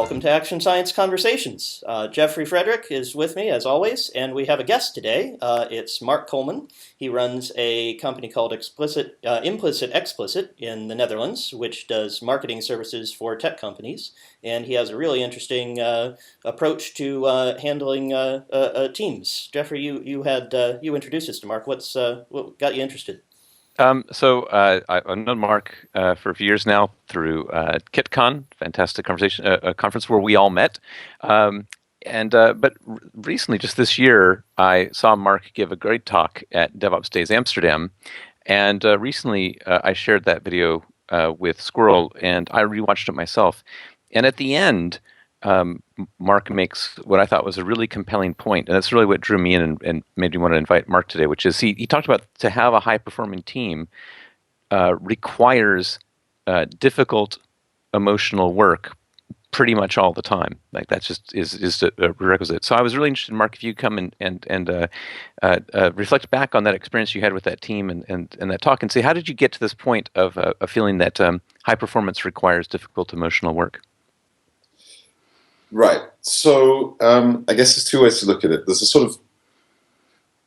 welcome to Action Science Conversations. Jeffrey Frederick is with me, as always, and we have a guest today. It's Mark Coleman. He runs a company called Implicit Explicit in the Netherlands, which does marketing services for tech companies, and he has a really interesting approach to handling teams. Jeffrey, you introduced us to Mark. What got you interested? I've known Mark for a few years now through KitCon, fantastic conversation, a conference where we all met. But recently, just this year, I saw Mark give a great talk at DevOps Days Amsterdam, and recently I shared that video with Squirrel, and I rewatched it myself. And at the end, Mark makes what I thought was a really compelling point, and that's really what drew me in and made me want to invite Mark today, which is he talked about to have a high-performing team requires difficult emotional work pretty much all the time. Like that just is a prerequisite. So I was really interested, Mark, if you come and reflect back on that experience you had with that team and that talk and say, how did you get to this point of a feeling that high performance requires difficult emotional work? Right. So I guess there's two ways to look at it. There's a sort of,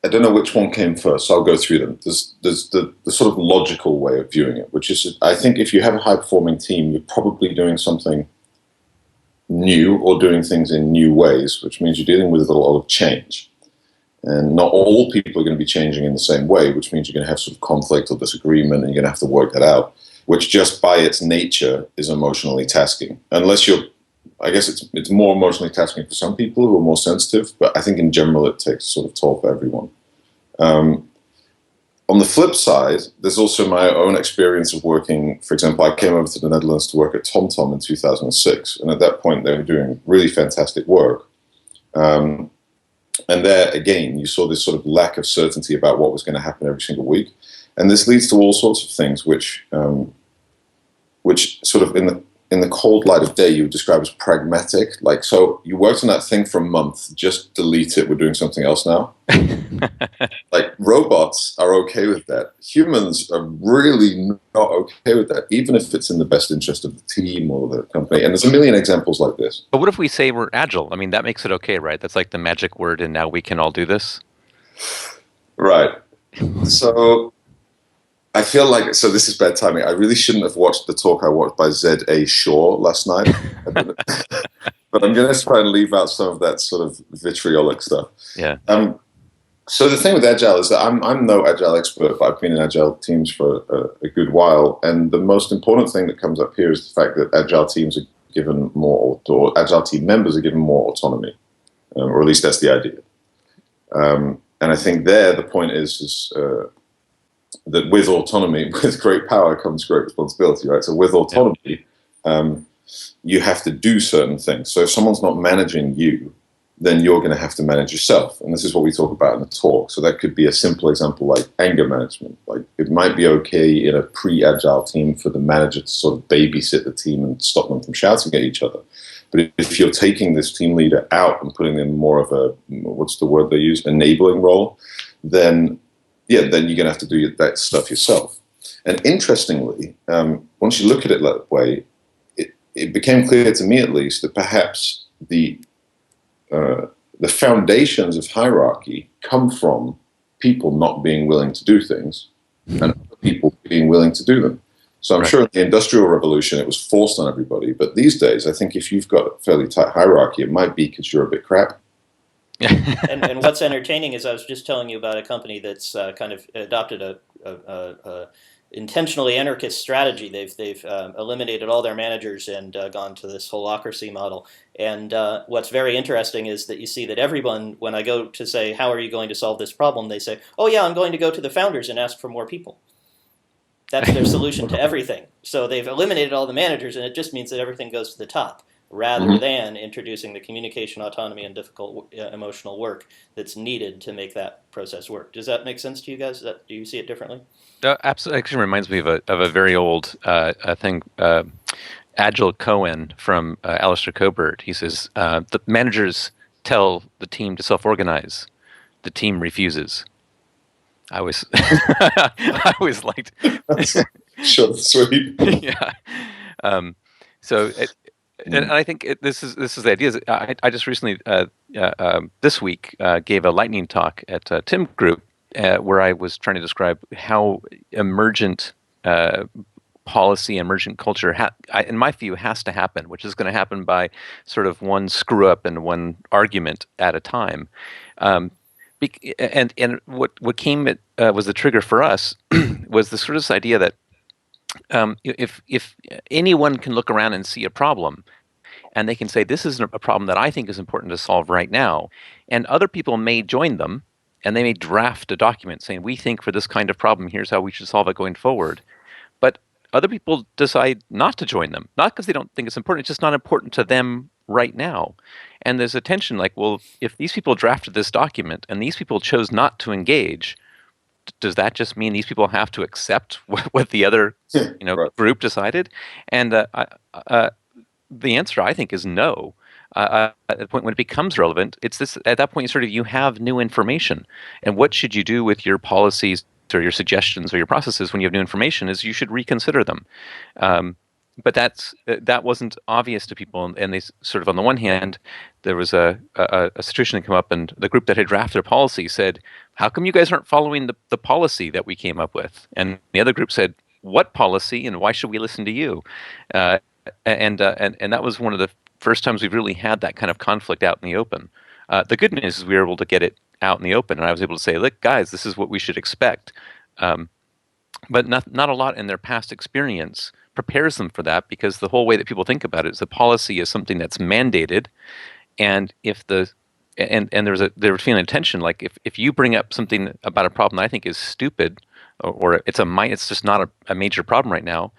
I don't know which one came first, so I'll go through them. There's the sort of logical way of viewing it, which is, I think if you have a high-performing team, you're probably doing something new or doing things in new ways, which means you're dealing with a lot of change. And not all people are going to be changing in the same way, which means you're going to have sort of conflict or disagreement, and you're going to have to work that out, which just by its nature is emotionally tasking. Unless you're I guess it's more emotionally tasking for some people who are more sensitive, but I think in general it takes sort of toll for everyone. On the flip side, there's also my own experience of working. For example, I came over to the Netherlands to work at TomTom in 2006, and at that point they were doing really fantastic work. And there, again, you saw this sort of lack of certainty about what was going to happen every single week. And this leads to all sorts of things which sort of in the cold light of day, you would describe as pragmatic. Like, so you worked on that thing for a month, just delete it, we're doing something else now. Like, robots are okay with that. Humans are really not okay with that, even if it's in the best interest of the team or the company. And there's a million examples like this. But what if we say we're agile? I mean, that makes it okay, right? That's like the magic word, and now we can all do this? Right. So I feel like, so this is bad timing. I really shouldn't have watched the talk I watched by Z.A. Shaw last night. But I'm going to try and leave out some of that sort of vitriolic stuff. Yeah. So the thing with Agile is that I'm no Agile expert, but I've been in Agile teams for a good while. And the most important thing that comes up here is the fact that Agile teams are given more, or Agile team members are given more autonomy. Or at least that's the idea. And I think there the point is that with autonomy, with great power comes great responsibility, right? So with autonomy, you have to do certain things. So if someone's not managing you, then you're going to have to manage yourself. And this is what we talk about in the talk. So that could be a simple example like anger management. Like, it might be okay in a pre-agile team for the manager to sort of babysit the team and stop them from shouting at each other. But if you're taking this team leader out and putting them in more of a, what's the word they use, enabling role, then you're going to have to do that stuff yourself. And interestingly, once you look at it that way, it became clear to me, at least, that perhaps the foundations of hierarchy come from people not being willing to do things and other people being willing to do them. So I'm sure in the Industrial Revolution it was forced on everybody, but these days I think if you've got a fairly tight hierarchy, it might be because you're a bit crap. and what's entertaining is I was just telling you about a company that's kind of adopted a intentionally anarchist strategy. They've eliminated all their managers and gone to this holacracy model. And what's very interesting is that you see that everyone, when I go to say, how are you going to solve this problem, they say, oh yeah, I'm going to go to the founders and ask for more people. That's their solution to everything. So they've eliminated all the managers, and it just means that everything goes to the top, rather than introducing the communication autonomy and difficult emotional work that's needed to make that process work. Does that make sense to you guys? Do you see it differently? Absolutely. Actually reminds me of a very old thing, Agile Cohen from Alistair Cobert. He says, the managers tell the team to self-organize. The team refuses. I always liked. Short and sweet. Yeah. So And I think this is the idea. I just recently this week gave a lightning talk at Tim Group where I was trying to describe how emergent policy, emergent culture, in my view, has to happen, which is going to happen by sort of one screw up and one argument at a time. And what came was the trigger for us was the sort of this idea that if anyone can look around and see a problem, and they can say, this is a problem that I think is important to solve right now. And other people may join them, and they may draft a document saying, we think for this kind of problem, here's how we should solve it going forward. But other people decide not to join them, not because they don't think it's important, it's just not important to them right now. And there's a tension like, well, if these people drafted this document and these people chose not to engage, does that just mean these people have to accept what the other right. group decided? And the answer, I think, is no. At the point when it becomes relevant, it's this. At that point, you have new information, and what should you do with your policies or your suggestions or your processes when you have new information? Is you should reconsider them. But that wasn't obvious to people, and they sort of, on the one hand, there was a situation that came up, and the group that had drafted their policy said, "How come you guys aren't following the policy that we came up with?" And the other group said, "What policy, and why should we listen to you?" And that was one of the first times we've really had that kind of conflict out in the open. The good news is we were able to get it out in the open, and I was able to say, "Look, guys, this is what we should expect." But not a lot in their past experience prepares them for that, because the whole way that people think about it is the policy is something that's mandated, and if they were feeling a tension, like if you bring up something about a problem that I think is stupid, or it's just not a major problem right now,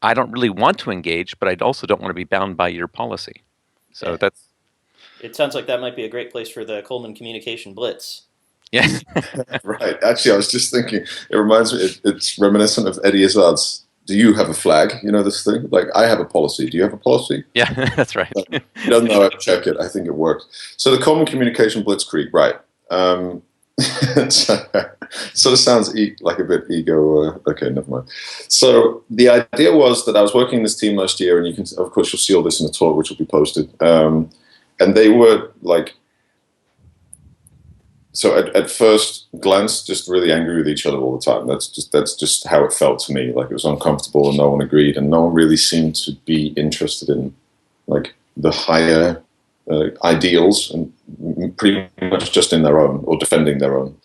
I don't really want to engage, but I also don't want to be bound by your policy. So yeah. That's. It sounds like that might be a great place for the Coleman Communication Blitz. Yes. Right. Actually, I was just thinking, it reminds me, it's reminiscent of Eddie Izzard's, do you have a flag? You know this thing? Like, I have a policy. Do you have a policy? Yeah, that's right. He doesn't know how to check it. I think it works. So the Coleman Communication Blitzkrieg, right. Sort of sounds like a bit ego. Okay, never mind. So the idea was that I was working in this team last year, and you can, of course, you'll see all this in the talk, which will be posted. And they were like, so at first glance, just really angry with each other all the time. That's just how it felt to me. Like, it was uncomfortable, and no one agreed, and no one really seemed to be interested in like the higher ideals, and pretty much just in their own, or defending their own.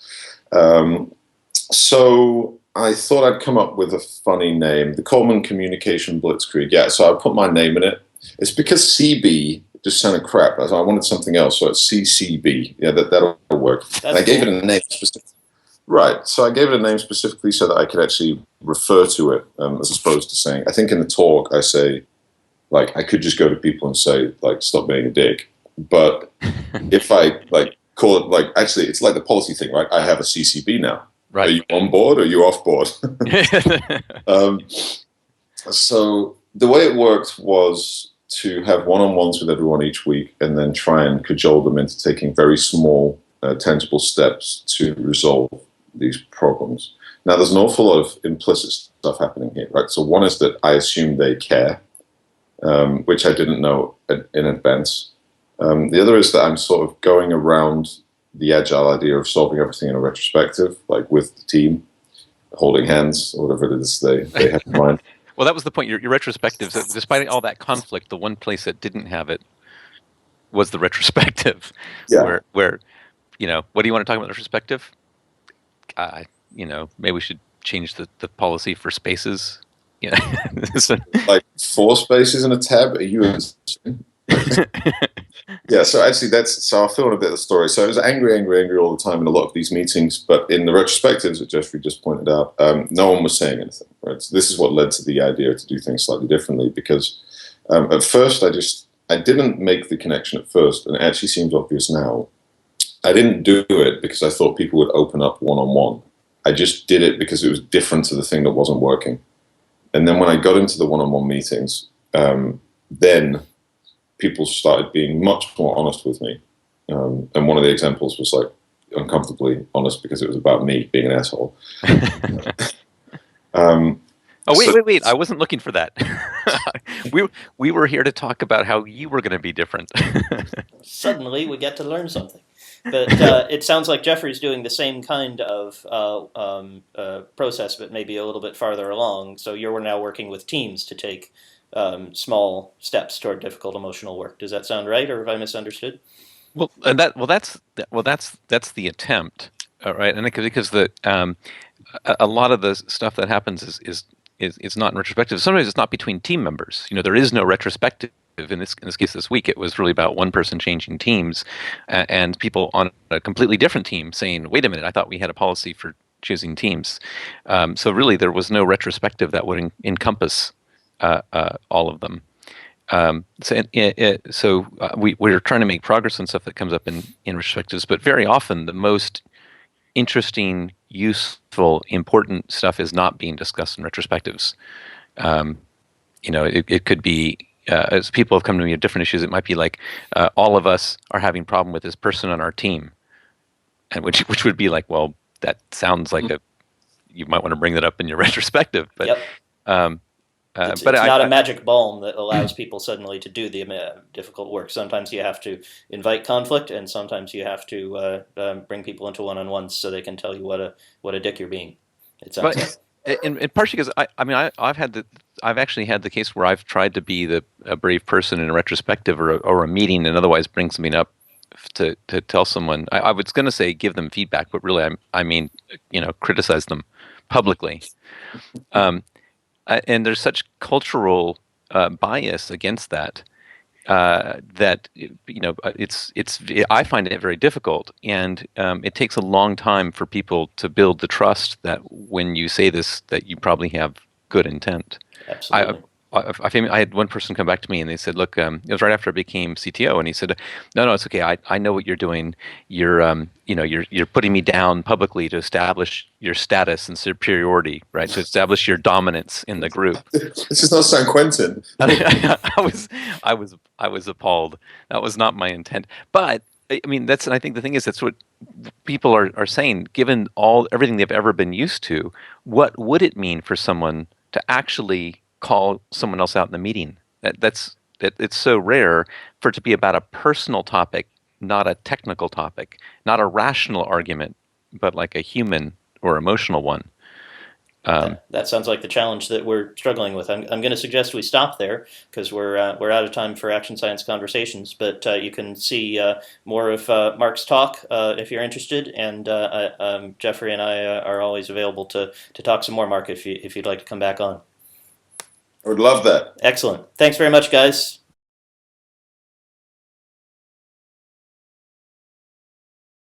So I thought I'd come up with a funny name, the Coleman Communication Blitzkrieg. Yeah, so I put my name in it. It's because CB just sounded crap. I wanted something else, so it's CCB. Yeah, that'll work. And I gave it a name specifically. Right, so I gave it a name specifically so that I could actually refer to it, as opposed to saying, I think in the talk I say, like, I could just go to people and say, like, stop being a dick. But if I, like, call it, like, actually, it's like the policy thing, right? I have a CCB now. Right. Are you on board or are you off board? So the way it worked was to have one-on-ones with everyone each week, and then try and cajole them into taking very small, tangible steps to resolve these problems. Now, there's an awful lot of implicit stuff happening here, right? So one is that I assume they care, which I didn't know in advance. The other is that I'm sort of going around the agile idea of solving everything in a retrospective, like with the team, holding hands, or whatever it is they have in mind. Well, that was the point. Your retrospectives, despite all that conflict, the one place that didn't have it was the retrospective. Yeah. Where, what do you want to talk about the retrospective? Maybe we should change the policy for spaces. Yeah. Like 4 spaces in a tab? Are you Yeah, so actually so I'll fill in a bit of the story. So I was angry all the time in a lot of these meetings, but in the retrospectives that Jeffrey just pointed out, no one was saying anything. Right? So this is what led to the idea to do things slightly differently, because at first I didn't make the connection at first, and it actually seems obvious now. I didn't do it because I thought people would open up one-on-one. I just did it because it was different to the thing that wasn't working. And then when I got into the one-on-one meetings, then people started being much more honest with me. And one of the examples was like uncomfortably honest because it was about me being an asshole. Well, Oh, So, wait! I wasn't looking for that. we we were here to talk about how you were going to be different. Suddenly, we get to learn something. But it sounds like Jeffrey's doing the same kind of process, but maybe a little bit farther along. So you're now working with teams to take small steps toward difficult emotional work. Does that sound right, or have I misunderstood? That's the attempt, right? And because a lot of the stuff that happens is not in retrospective. Sometimes it's not between team members. There is no retrospective. In this case, this week, it was really about one person changing teams, and people on a completely different team saying, "Wait a minute, I thought we had a policy for choosing teams." So really, there was no retrospective that would encompass all of them. We're trying to make progress on stuff that comes up in retrospectives, but very often the most interesting, useful, important stuff is not being discussed in retrospectives. It could be, as people have come to me with different issues, it might be like all of us are having problem with this person on our team, and which would be like, well, that sounds like you might want to bring that up in your retrospective, but Yep. um, It's, but it's I, not a I magic balm that allows people suddenly to do the difficult work. Sometimes you have to invite conflict, and sometimes you have to bring people into one-on-ones so they can tell you what a dick you're being. It sounds like. But in partially because I've actually had the case where I've tried to be a brave person in a retrospective or a meeting and otherwise bring something up to tell someone. I was going to say give them feedback, but really I mean criticize them publicly. Um, and there's such cultural bias against that. That it's I find it very difficult, and it takes a long time for people to build the trust that when you say this, that you probably have good intent. I Absolutely. I had one person come back to me and they said, "Look, it was right after I became CTO," and he said, "No, it's okay. I know what you're doing. You're putting me down publicly to establish your status and superiority, right? To establish your dominance in the group." this is not San Quentin. I was appalled. That was not my intent. But I mean, I think the thing is that's what people are saying. Given everything they've ever been used to, what would it mean for someone to actually call someone else out in the meeting? It's so rare for it to be about a personal topic, not a technical topic, not a rational argument, but like a human or emotional one. That sounds like the challenge that we're struggling with. I'm going to suggest we stop there because we're out of time for Action Science Conversations. But you can see more of Mark's talk if you're interested, and Jeffrey and I are always available to talk some more. Mark, if you'd like to come back on. I would love that. Excellent. Thanks very much, guys.